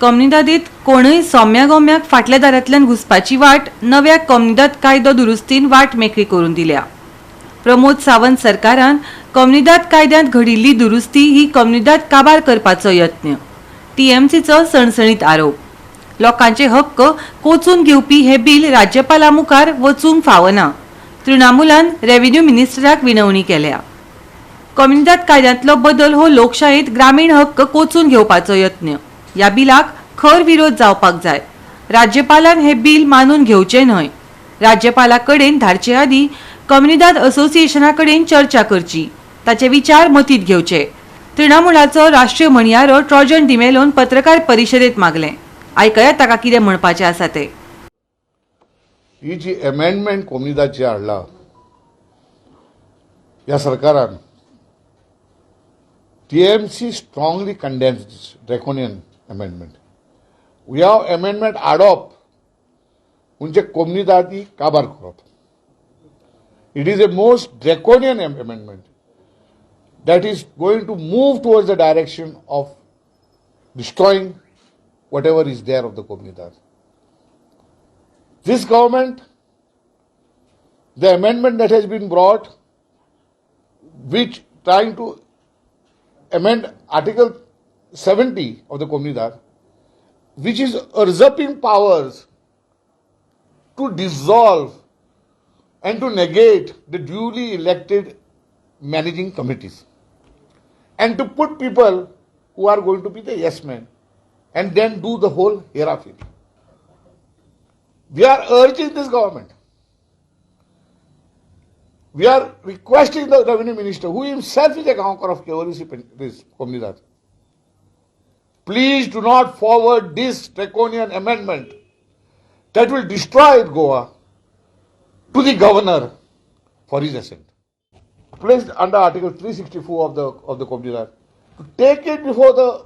कम्युनिदादीत कोणूय सौम्या गोम्याक फाटल्या दारांतल्यान घुसपाची वाट नव्या कम्युनिदाद कायदो दुरुस्तीन वाट मेकळी करून दिल्या. प्रमोद सावंत सरकारान कम्युनिदाद कायद्यांत घडिल्ली दुरुस्ती ही कम्युनिदाद काबार करपाचो यत्न. TMCचो सणसणीत आरोप. लोकांचे हक्क कोचून घेवपी हे बिल राज्यपाला मुखार वचूंक फावना. तृणमूलान रेव्हेन्यू मिनिस्टराक विनवणी केल्या. कम्युनिदाद कायद्यांतलो बदल हो लोकशायेंत ग्रामीण हक्क कोचून घेवपाचो यत्न. ह्या बिलाक खर विरोध जावपाक जाय. राज्यपालान हे बिल मानून घेवचे न्हय. राज्यपाला कडेन धाडचे आदी कम्युनिदाद असोसिएशना कडेन चर्चा करची, ताचे विचार मतींत घेवचे. तृणमूलाचो राष्ट्रीय म्हणयारो ट्रॉजन डिमेलोन पत्रकार परिशदेंत मागले. आयकया ताका कितें म्हणपाचें आसा तें. ही जी अमेंडमेंट कम्युनिदादची हाडला ह्या सरकारान, TMC strongly condemns this draconian amendment. We have amendment हाडप म्हणजे कम्युनिदादी काबार करप. It is a most draconian amendment that is going to move towards the direction of destroying whatever is there of the Communidade. This government, the amendment that has been brought, which trying to amend Article 70 of the Communidade, which is usurping powers to dissolve and to negate the duly elected managing committees and to put people who are going to be the yes men and then do the whole hereafter. We are urging this government, we are requesting the revenue minister, who himself is a Gaonkar of this Communidade, please do not forward this draconian amendment that will destroy Goa to the governor for his assent. Placed under Article 364 of the Communidade, to take it before the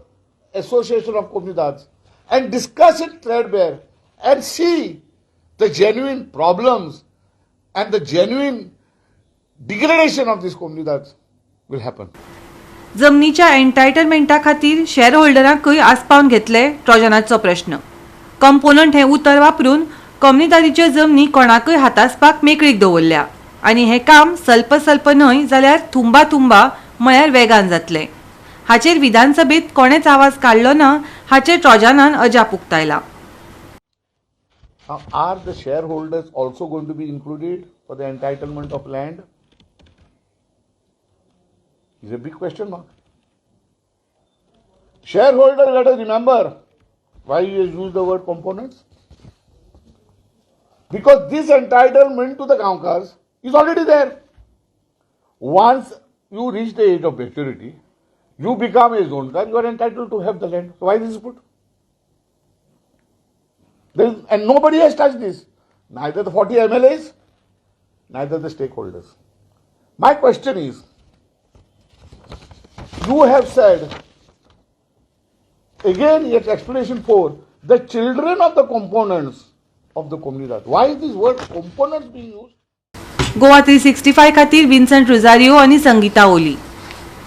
Association of Communidades and discuss it threadbare and see the genuine problems and the genuine degradation of this Communidade will happen. जमनीच्या एन्टायटलमेंटा खातीर share होल्डरांकूय आस्पावन घेतले ट्रॉजनाचो प्रश्न. Component हे उतर वापरून कम्युनिदादीच्यो जमनी कोणाकूय हातासपाक मेकळीक दवरल्या आनी हे काम सल्प न्हय जाल्यार थुंबा म्हळ्यार वेगान जातले. हाचेर विधानसभेत कोणेच आवाज काडलो ना हाचेर ट्रॉजनान अजाप उक्तायला. Are the shareholders also going to be included for the entitlement of land? Is a big question mark. Shareholders, let us remember why you use the word components. Because this entitlement to the Gaonkars is already there. Once you reach the age of maturity, you become a zonekar, you are entitled to have the land. So why this is put? And nobody has touched this. Neither the 40 MLAs, neither the stakeholders. My question is, you have said, again, yet explanation 4, the children of the components of the Communidade. Why is this word components being used? Goa365 खातीर Vincent Rosario आनी संगीता ओली.